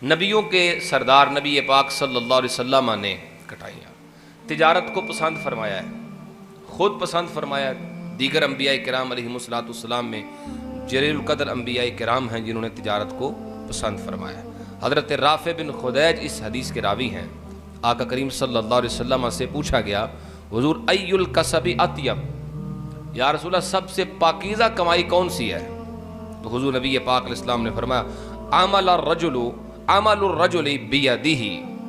نبیوں کے سردار نبی پاک صلی اللہ علیہ وسلم نے کٹائیاں تجارت کو پسند فرمایا ہے، خود پسند فرمایا ہے۔ دیگر انبیاء کرام علیہم الصلوۃ والسلام میں جلیل القدر انبیاء کرام ہیں جنہوں نے تجارت کو پسند فرمایا ہے۔ حضرت رافع بن خدیج اس حدیث کے راوی ہیں۔ آقا کریم صلی اللہ علیہ وسلم سے پوچھا گیا حضور ای الکسب اطیب، یا رسول اللہ سب سے پاکیزہ کمائی کون سی ہے؟ تو حضور نبی پاک علیہ السلام نے فرمایا عمل الرجل بیدہ،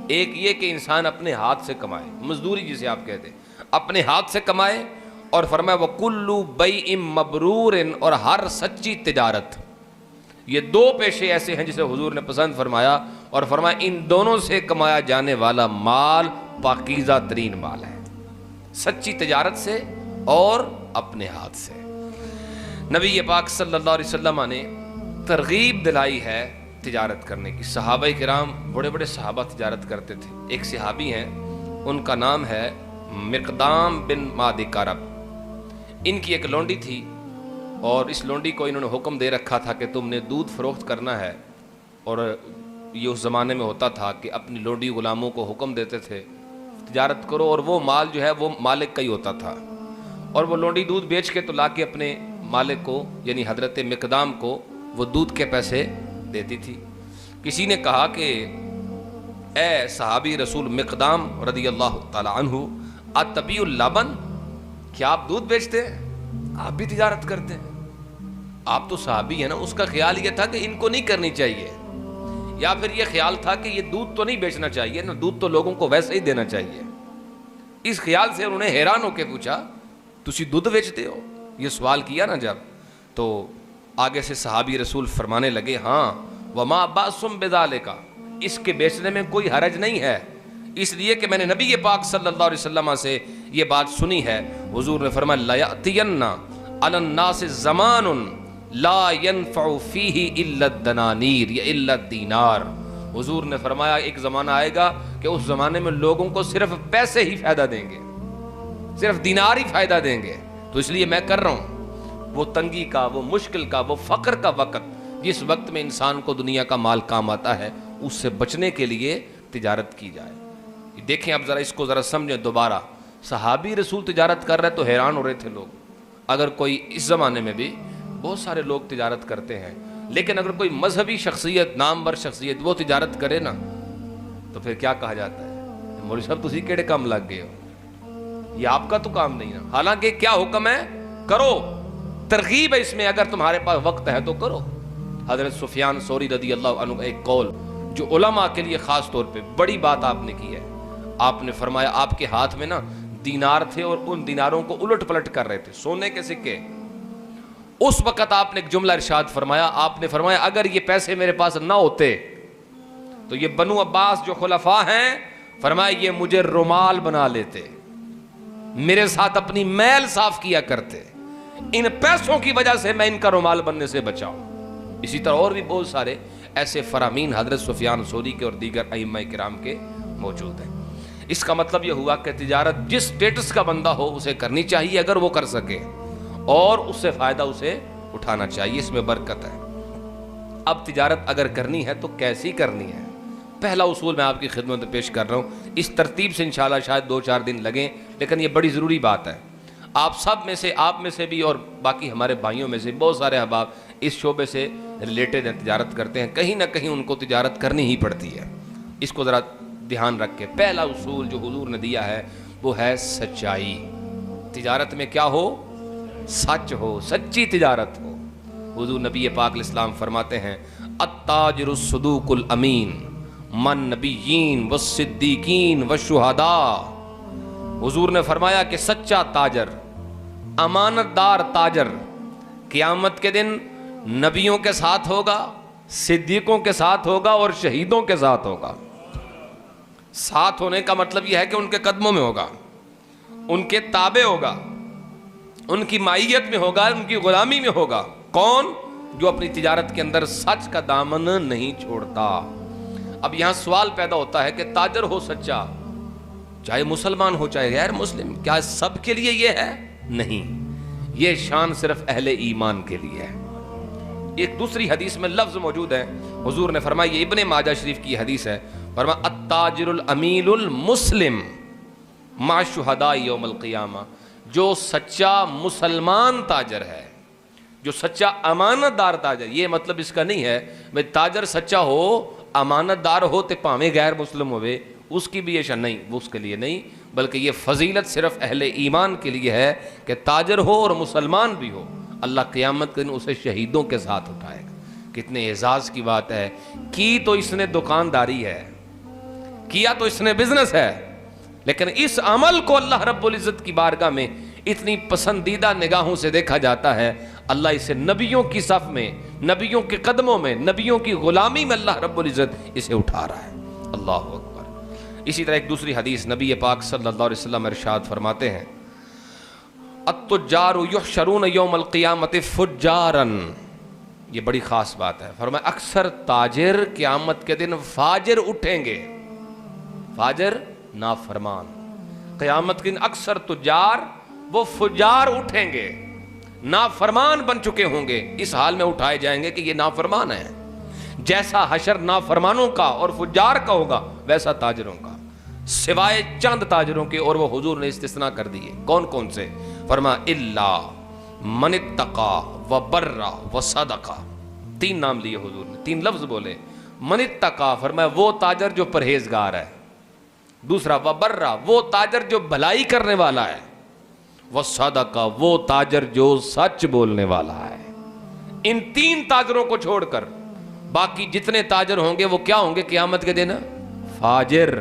ایک یہ کہ انسان اپنے ہاتھ سے کمائے، مزدوری جسے آپ کہتے ہیں، اپنے ہاتھ سے کمائے، اور فرمایا وَكُلُّ بَيْءٍ مَبْرُورٍ، اور ہر سچی تجارت۔ یہ دو پیشے ایسے ہیں جسے حضور نے پسند فرمایا، اور فرمایا ان دونوں سے کمایا جانے والا مال پاکیزہ ترین مال ہے، سچی تجارت سے اور اپنے ہاتھ سے۔ نبی پاک صلی اللہ علیہ وسلم نے ترغیب دلائی ہے تجارت کرنے کی۔ صحابہ کرام بڑے بڑے صحابہ تجارت کرتے تھے۔ ایک صحابی ہیں، ان کا نام ہے مقدام بن مادی کرب۔ ان کی ایک لونڈی تھی، اور اس لونڈی کو انہوں نے حکم دے رکھا تھا کہ تم نے دودھ فروخت کرنا ہے، اور یہ اس زمانے میں ہوتا تھا کہ اپنی لونڈی غلاموں کو حکم دیتے تھے تجارت کرو، اور وہ مال جو ہے وہ مالک کا ہی ہوتا تھا، اور وہ لونڈی دودھ بیچ کے تو لا کے اپنے مالک کو یعنی حضرت مقدام کو وہ دودھ کے پیسے دیتی تھی۔ کسی نے کہا کہ اے صحابی رسول مقدام رضی اللہ تعالی عنہ اتبیع اللبن، کیا آپ دودھ بیچتے ہیں؟ آپ بھی تجارت کرتے ہیں؟ آپ تو صحابی ہیں نا۔ اس کا خیال یہ تھا کہ ان کو نہیں کرنی چاہیے، یا پھر یہ خیال تھا کہ یہ دودھ تو نہیں بیچنا چاہیے نا، دودھ تو لوگوں کو ویسے ہی دینا چاہیے۔ اس خیال سے انہوں نے حیران ہو کے پوچھا تسی دودھ بیچتے ہو؟ یہ سوال کیا نا جب، تو آگے سے صحابی رسول فرمانے لگے ہاں وما باسم بذالک، اس کے بیچنے میں کوئی حرج نہیں ہے، اس لیے کہ میں نے نبی پاک صلی اللہ علیہ وسلم سے یہ بات سنی ہے۔ حضور نے فرمایا لیأتین علی الناس زمان لا ينفع فیہ الا الدنانیر یا الا الدینار۔ حضور نے فرمایا ایک زمانہ آئے گا کہ اس زمانے میں لوگوں کو صرف پیسے ہی فائدہ دیں گے، صرف دینار ہی فائدہ دیں گے۔ تو اس لیے میں کر رہا ہوں وہ تنگی کا، وہ مشکل کا، وہ فقر کا وقت، جس وقت میں انسان کو دنیا کا مال کام آتا ہے، اس سے بچنے کے لیے تجارت کی جائے۔ دیکھیں اب ذرا اس کو ذرا سمجھیں دوبارہ، صحابی رسول تجارت کر رہے تو حیران ہو رہے تھے لوگ۔ اگر کوئی اس زمانے میں بھی بہت سارے لوگ تجارت کرتے ہیں، لیکن اگر کوئی مذہبی شخصیت، نامور شخصیت وہ تجارت کرے نا، تو پھر کیا کہا جاتا ہے؟ مولوی صاحب تسی کیڑے کام لگ گئے ہو، یہ آپ کا تو کام نہیں نا۔ حالانکہ کیا حکم ہے؟ کرو، ترغیب ہے اس میں، اگر تمہارے پاس وقت ہے تو کرو۔ حضرت سفیان ثوری رضی اللہ عنہ ایک قول جو علماء کے لیے خاص طور پہ بڑی بات آپ نے کی ہے، آپ نے فرمایا آپ کے ہاتھ میں نا دینار تھے، اور ان دیناروں کو الٹ پلٹ کر رہے تھے، سونے کے سکے۔ اس وقت آپ نے ایک جملہ ارشاد فرمایا، آپ نے فرمایا اگر یہ پیسے میرے پاس نہ ہوتے تو یہ بنو عباس جو خلفاء ہیں، فرمایا یہ مجھے رومال بنا لیتے، میرے ساتھ اپنی میل صاف کیا کرتے، ان پیسوں کی وجہ سے میں ان کا رومال بننے سے بچاؤں۔ اسی طرح اور بھی بہت سارے ایسے فرامین حضرت سفیان ثوری کے اور دیگر ائمہ کرام کے موجود ہیں۔ اس کا مطلب یہ ہوا کہ تجارت جس سٹیٹس کا بندہ ہو اسے کرنی چاہیے اگر وہ کر سکے، اور اس سے فائدہ اسے اٹھانا چاہیے، اس میں برکت ہے۔ اب تجارت اگر کرنی ہے تو کیسی کرنی ہے؟ پہلا اصول میں آپ کی خدمت میں پیش کر رہا ہوں، اس ترتیب سے انشاءاللہ شاید 2-4 دن لگیں، لیکن یہ بڑی ضروری بات ہے۔ آپ سب میں سے، آپ میں سے بھی اور باقی ہمارے بھائیوں میں سے بہت سارے احباب اس شعبے سے ریلیٹڈ ہیں، تجارت کرتے ہیں، کہیں نہ کہیں ان کو تجارت کرنی ہی پڑتی ہے۔ اس کو ذرا دھیان رکھ کے پہلا اصول جو حضور نے دیا ہے وہ ہے سچائی۔ تجارت میں کیا ہو؟ سچ ہو، سچی تجارت ہو۔ حضور نبی پاک علیہ السلام فرماتے ہیں التاجر الصدوق الامین من نبیین والصدیقین والشہداء۔ حضور نے فرمایا کہ سچا تاجر، امانت دار تاجر قیامت کے دن نبیوں کے ساتھ ہوگا، صدیقوں کے ساتھ ہوگا اور شہیدوں کے ساتھ ہوگا۔ ساتھ ہونے کا مطلب یہ ہے کہ ان کے قدموں میں ہوگا، ان کے تابع ہوگا، ان کی مائیت میں ہوگا، ان کی غلامی میں ہوگا۔ کون؟ جو اپنی تجارت کے اندر سچ کا دامن نہیں چھوڑتا۔ اب یہاں سوال پیدا ہوتا ہے کہ تاجر ہو سچا، چاہے مسلمان ہو چاہے غیر مسلم، کیا سب کے لیے یہ ہے؟ نہیں، یہ شان صرف اہل ایمان کے لیے ہے۔ ایک دوسری حدیث میں لفظ موجود ہے، حضور نے فرمایا، یہ ابن ماجہ شریف کی حدیث ہے، فرمایا التاجر الامین المسلم مع الشہداء یوم القیامہ، جو سچا مسلمان تاجر ہے، جو سچا امانت دار تاجر، یہ مطلب اس کا نہیں ہے بھائی تاجر سچا ہو امانت دار ہو تے پاویں غیر مسلم ہوئے، اس کی بھی یہ شان نہیں، وہ اس کے لیے نہیں، بلکہ یہ فضیلت صرف اہل ایمان کے لیے ہے کہ تاجر ہو اور مسلمان بھی ہو، اللہ قیامت کے دن اسے شہیدوں کے ساتھ اٹھائے گا۔ کتنے اعزاز کی بات ہے، کی تو اس نے دکانداری ہے، کیا تو اس نے بزنس ہے، لیکن اس عمل کو اللہ رب العزت کی بارگاہ میں اتنی پسندیدہ نگاہوں سے دیکھا جاتا ہے، اللہ اسے نبیوں کی صف میں، نبیوں کے قدموں میں، نبیوں کی غلامی میں اللہ رب العزت اسے اٹھا رہا ہے۔ اللہ اکبر۔ اسی طرح ایک دوسری حدیث نبی پاک صلی اللہ علیہ وسلم ارشاد فرماتے ہیں، التجار یحشرون یوم القیامت فجارا، یہ بڑی خاص بات ہے، فرمایا اکثر تاجر قیامت کے دن فاجر اٹھیں گے، فاجر نافرمان، قیامت کے دن اکثر تجار وہ فجار اٹھیں گے، نافرمان بن چکے ہوں گے، اس حال میں اٹھائے جائیں گے کہ یہ نافرمان ہیں۔ جیسا حشر نافرمانوں کا اور فجار کا ہوگا ویسا تاجروں کا، سوائے چند تاجروں کے، اور وہ حضور نے استثناء کر دیے، کون کون سے؟ فرمایا الا من اتقا وبرا وصدقا، تین نام لیے حضور نے، تین لفظ بولے۔ من اتقا، فرمایا وہ تاجر جو پرہیزگار ہے، دوسرا وبرا، وہ تاجر جو بھلائی کرنے والا ہے، وصدقا، وہ تاجر جو سچ بولنے والا ہے۔ ان تین تاجروں کو چھوڑ کر باقی جتنے تاجر ہوں گے وہ کیا ہوں گے قیامت کے دن؟ فاجر،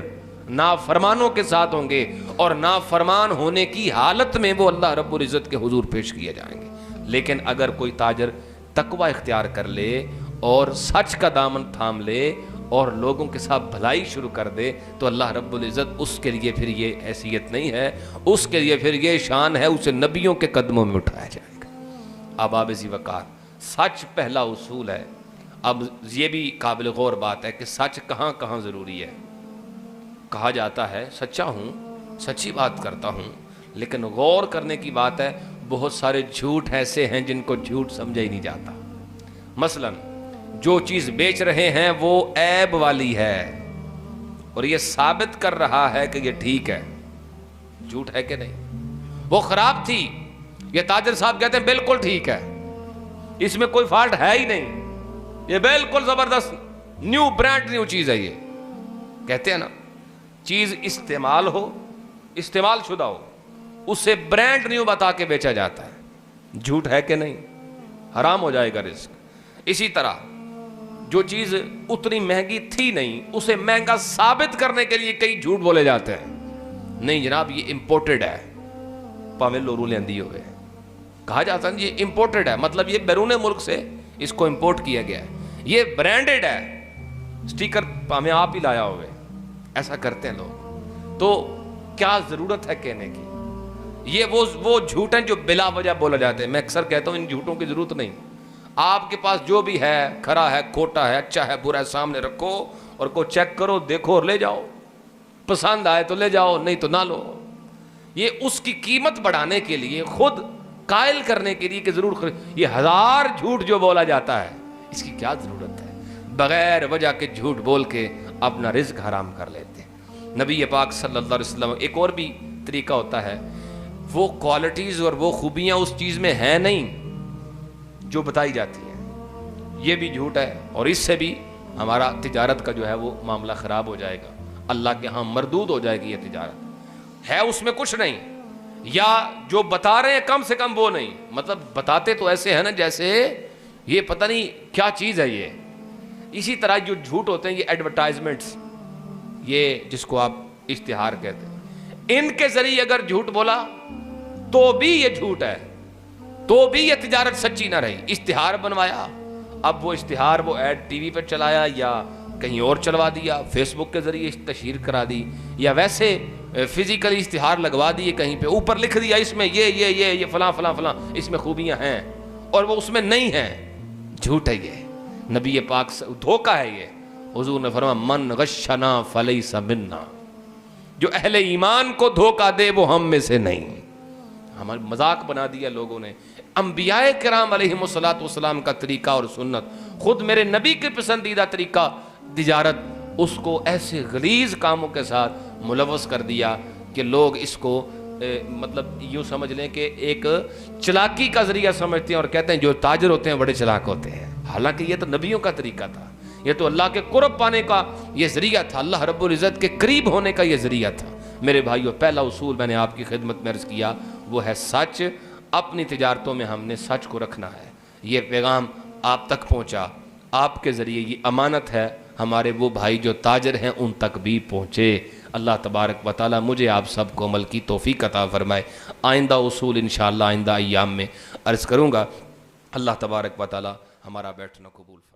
نافرمانوں کے ساتھ ہوں گے، اور نافرمان ہونے کی حالت میں وہ اللہ رب العزت کے حضور پیش کیے جائیں گے۔ لیکن اگر کوئی تاجر تقوی اختیار کر لے اور سچ کا دامن تھام لے اور لوگوں کے ساتھ بھلائی شروع کر دے تو اللہ رب العزت اس کے لیے پھر یہ حیثیت نہیں ہے، اس کے لیے پھر یہ شان ہے، اسے نبیوں کے قدموں میں اٹھایا جائے گا۔ اب آب ذی وقار، سچ پہلا اصول ہے۔ اب یہ بھی قابل غور بات ہے کہ سچ کہاں کہاں ضروری ہے۔ کہا جاتا ہے سچا ہوں، سچی بات کرتا ہوں، لیکن غور کرنے کی بات ہے بہت سارے جھوٹ ایسے ہیں جن کو جھوٹ سمجھا ہی نہیں جاتا۔ مثلا جو چیز بیچ رہے ہیں وہ عیب والی ہے اور یہ ثابت کر رہا ہے کہ یہ ٹھیک ہے، جھوٹ ہے کہ نہیں؟ وہ خراب تھی، یہ تاجر صاحب کہتے ہیں بالکل ٹھیک ہے، اس میں کوئی فالٹ ہے ہی نہیں، یہ بالکل زبردست نیو برانڈ نیو چیز ہے۔ یہ کہتے ہیں نا چیز استعمال ہو، استعمال شدہ ہو، اسے برانڈ نیو بتا کے بیچا جاتا ہے، جھوٹ ہے کہ نہیں؟ حرام ہو جائے گا رزق۔ اسی طرح جو چیز اتنی مہنگی تھی نہیں اسے مہنگا ثابت کرنے کے لیے کئی جھوٹ بولے جاتے ہیں، نہیں جناب یہ امپورٹڈ ہے، پاویں لورو لیندی ہوئے، کہا جاتا ہے یہ امپورٹڈ ہے، مطلب یہ بیرون ملک سے اس کو امپورٹ کیا گیا ہے، یہ برانڈڈ ہے، سٹیکر پاویں آپ ہی لایا ہوئے، ایسا کرتے ہیں لوگ۔ تو کیا ضرورت ہے کہنے کی؟ یہ وہ جھوٹ ہیں جو بلا وجہ بولا جاتے ہیں۔ میں اکثر کہتا ہوں ان جھوٹوں کی ضرورت نہیں، آپ کے پاس جو بھی ہے، کھرا ہے، کھوٹا ہے، اچھا ہے، برا ہے، سامنے رکھو اور کو چیک کرو، دیکھو اور لے جاؤ، پسند آئے تو لے جاؤ، نہیں تو نہ لو۔ یہ اس کی قیمت بڑھانے کے لیے، خود قائل کرنے کے لیے کہ ضرور یہ ہزار جھوٹ جو بولا جاتا ہے اس کی کیا ضرورت ہے؟ بغیر وجہ کے جھوٹ بول کے اپنا رزق حرام کر لیتے ہیں۔ نبی پاک صلی اللہ علیہ وسلم ایک اور بھی طریقہ ہوتا ہے، وہ کوالٹیز اور وہ خوبیاں اس چیز میں ہیں نہیں جو بتائی جاتی ہیں، یہ بھی جھوٹ ہے، اور اس سے بھی ہمارا تجارت کا جو ہے وہ معاملہ خراب ہو جائے گا، اللہ کے ہاں مردود ہو جائے گی۔ یہ تجارت ہے اس میں کچھ نہیں، یا جو بتا رہے ہیں کم سے کم وہ نہیں، مطلب بتاتے تو ایسے ہیں نا جیسے یہ پتہ نہیں کیا چیز ہے یہ۔ اسی طرح جو جھوٹ ہوتے ہیں یہ ایڈورٹائزمنٹس، یہ جس کو آپ اشتہار کہتے ہیں، ان کے ذریعے اگر جھوٹ بولا تو بھی یہ جھوٹ ہے، تو بھی یہ تجارت سچی نہ رہی۔ اشتہار بنوایا، اب وہ اشتہار وہ ایڈ ٹی وی پہ چلایا یا کہیں اور چلوا دیا، فیس بک کے ذریعے تشہیر کرا دی، یا ویسے فزیکلی اشتہار لگوا دیے کہیں پہ، اوپر لکھ دیا اس میں یہ فلاں فلاں فلاں اس میں خوبیاں ہیں اور وہ اس میں نہیں ہیں، جھوٹ ہے یہ، نبی پاک سے دھوکہ ہے یہ۔ حضور نے فرمایا من غشنا فلیس منا، جو اہل ایمان کو دھوکہ دے وہ ہم میں سے نہیں۔ ہمارا مذاق بنا دیا لوگوں نے، انبیاء کرام علیہم کا طریقہ اور سنت، خود میرے نبی کے پسندیدہ طریقہ تجارت، اس کو ایسے غلیظ کاموں کے ساتھ ملوث کر دیا کہ لوگ اس کو مطلب یوں سمجھ لیں کہ ایک چلاکی کا ذریعہ سمجھتے ہیں اور کہتے ہیں جو تاجر ہوتے ہیں بڑے چلاک ہوتے ہیں، حالانکہ یہ تو نبیوں کا طریقہ تھا، یہ تو اللہ کے قرب پانے کا یہ ذریعہ تھا، اللہ رب العزت کے قریب ہونے کا یہ ذریعہ تھا۔ میرے بھائیو، پہلا اصول میں نے آپ کی خدمت میں عرض کیا، وہ ہے سچ۔ اپنی تجارتوں میں ہم نے سچ کو رکھنا ہے۔ یہ پیغام آپ تک پہنچا، آپ کے ذریعے یہ امانت ہے ہمارے وہ بھائی جو تاجر ہیں ان تک بھی پہنچے۔ اللہ تبارک و تعالی مجھے آپ سب کو عمل کی توفیق عطا فرمائے۔ آئندہ اصول انشاءاللہ آئندہ ایام میں عرض کروں گا۔ اللہ تبارک و تعالی ہمارا بیٹھنا قبول فرمائے۔